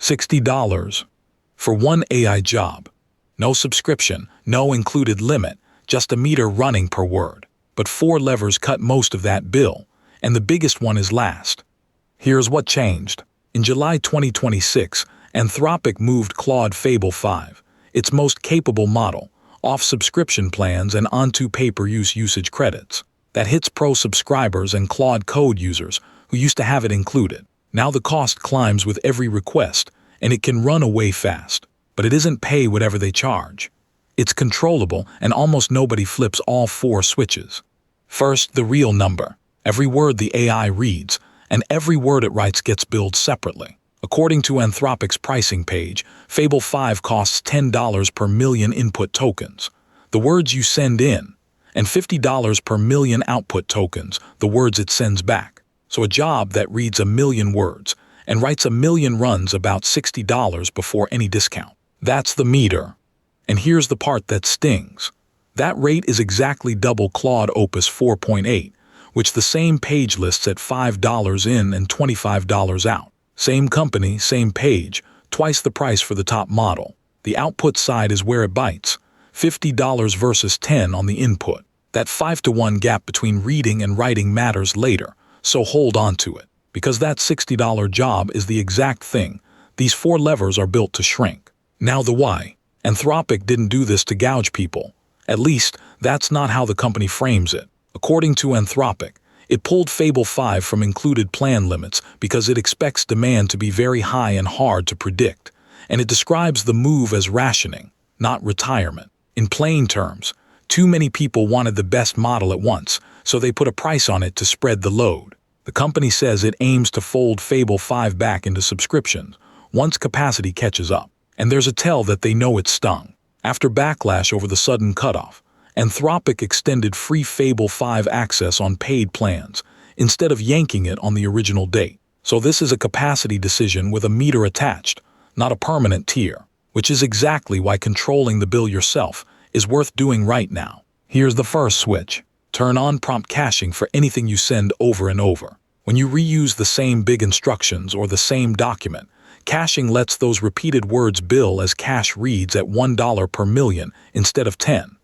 $60 for one AI job. No subscription, no included limit, just a meter running per word. But 4 levers cut most of that bill, and the biggest one is last. Here's what changed. In July 2026, Anthropic moved Claude Fable 5, its most capable model, off subscription plans and onto pay-per-use usage credits. That hits pro subscribers and Claude Code users who used to have it included. Now the cost climbs with every request, and it can run away fast. But it isn't pay whatever they charge. It's controllable, and almost nobody flips all 4 switches. First, the real number. Every word the AI reads, and every word it writes gets billed separately. According to Anthropic's pricing page, Fable 5 costs $10 per million input tokens, the words you send in, and $50 per million output tokens, the words it sends back. So a job that reads 1 million words and writes 1 million runs about $60 before any discount. That's the meter. And here's the part that stings. That rate is exactly double Claude Opus 4.8, which the same page lists at $5 in and $25 out. Same company, same page, twice the price for the top model. The output side is where it bites. $50 versus $10 on the input. That 5-to-1 gap between reading and writing matters later, so hold on to it. Because that $60 job is the exact thing, these 4 levers are built to shrink. Now the why. Anthropic didn't do this to gouge people. At least, that's not how the company frames it. According to Anthropic, it pulled Fable 5 from included plan limits because it expects demand to be very high and hard to predict, and it describes the move as rationing, not retirement. In plain terms, too many people wanted the best model at once, so they put a price on it to spread the load. The company says it aims to fold Fable 5 back into subscriptions once capacity catches up, and there's a tell that they know it stung. After backlash over the sudden cutoff, Anthropic extended free Fable 5 access on paid plans, instead of yanking it on the original date. So this is a capacity decision with a meter attached, not a permanent tier, which is exactly why controlling the bill yourself is worth doing right now. Here's the first switch. Turn on prompt caching for anything you send over and over. When you reuse the same big instructions or the same document, caching lets those repeated words bill as cache reads at $1 per million instead of 10.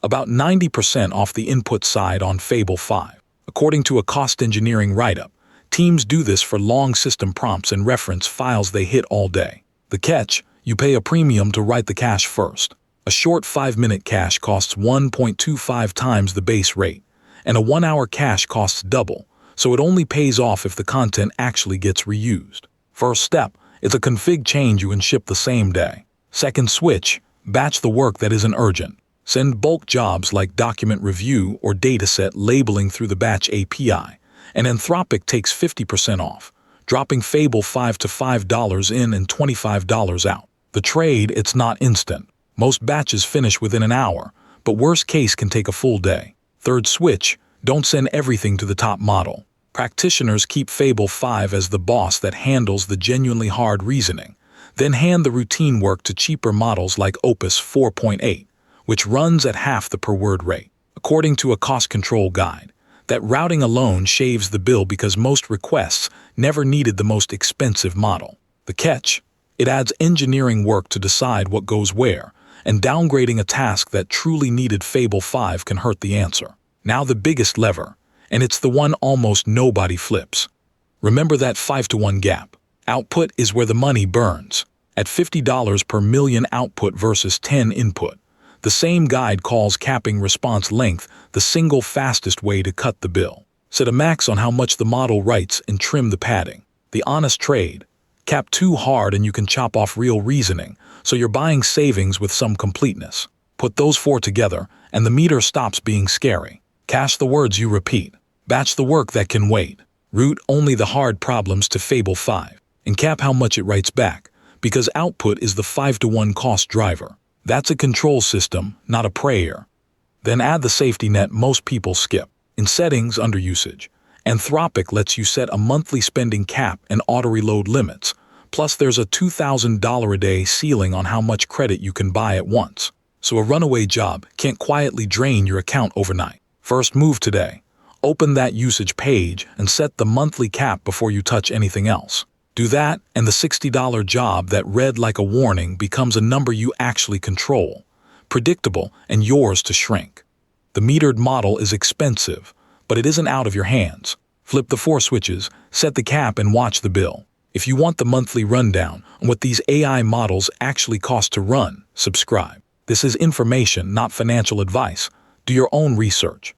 About 90% off the input side on Fable 5. According to a cost engineering write-up, teams do this for long system prompts and reference files they hit all day. The catch, you pay a premium to write the cache first. A short 5-minute cache costs 1.25 times the base rate, and a 1-hour cache costs double, so it only pays off if the content actually gets reused. First step, it's a config change you can ship the same day. Second switch, batch the work that isn't urgent. Send bulk jobs like document review or dataset labeling through the batch API, and Anthropic takes 50% off, dropping Fable 5 to $5 in and $25 out. The trade, it's not instant. Most batches finish within an hour, but worst case can take a full day. Third switch, don't send everything to the top model. Practitioners keep Fable 5 as the boss that handles the genuinely hard reasoning, then hand the routine work to cheaper models like Opus 4.8, which runs at half the per-word rate. According to a cost control guide, that routing alone shaves the bill because most requests never needed the most expensive model. The catch? It adds engineering work to decide what goes where, and downgrading a task that truly needed Fable 5 can hurt the answer. Now the biggest lever, and it's the one almost nobody flips. Remember that 5-to-1 gap. Output is where the money burns. At $50 per million output versus 10 input, the same guide calls capping response length the single fastest way to cut the bill. Set a max on how much the model writes and trim the padding. The honest trade. Cap too hard and you can chop off real reasoning, so you're buying savings with some completeness. Put those 4 together, and the meter stops being scary. Cache the words you repeat. Batch the work that can wait. Route only the hard problems to Fable 5, and cap how much it writes back, because output is the 5-to-1 cost driver. That's a control system, not a prayer. Then add the safety net most people skip. In settings under usage, Anthropic lets you set a monthly spending cap and auto-reload limits, plus there's a $2,000 a day ceiling on how much credit you can buy at once. So a runaway job can't quietly drain your account overnight. First move today. Open that usage page and set the monthly cap before you touch anything else. Do that, and the $60 job that read like a warning becomes a number you actually control, predictable and yours to shrink. The metered model is expensive, but it isn't out of your hands. Flip the 4 switches, set the cap, and watch the bill. If you want the monthly rundown on what these AI models actually cost to run, subscribe. This is information, not financial advice. Do your own research.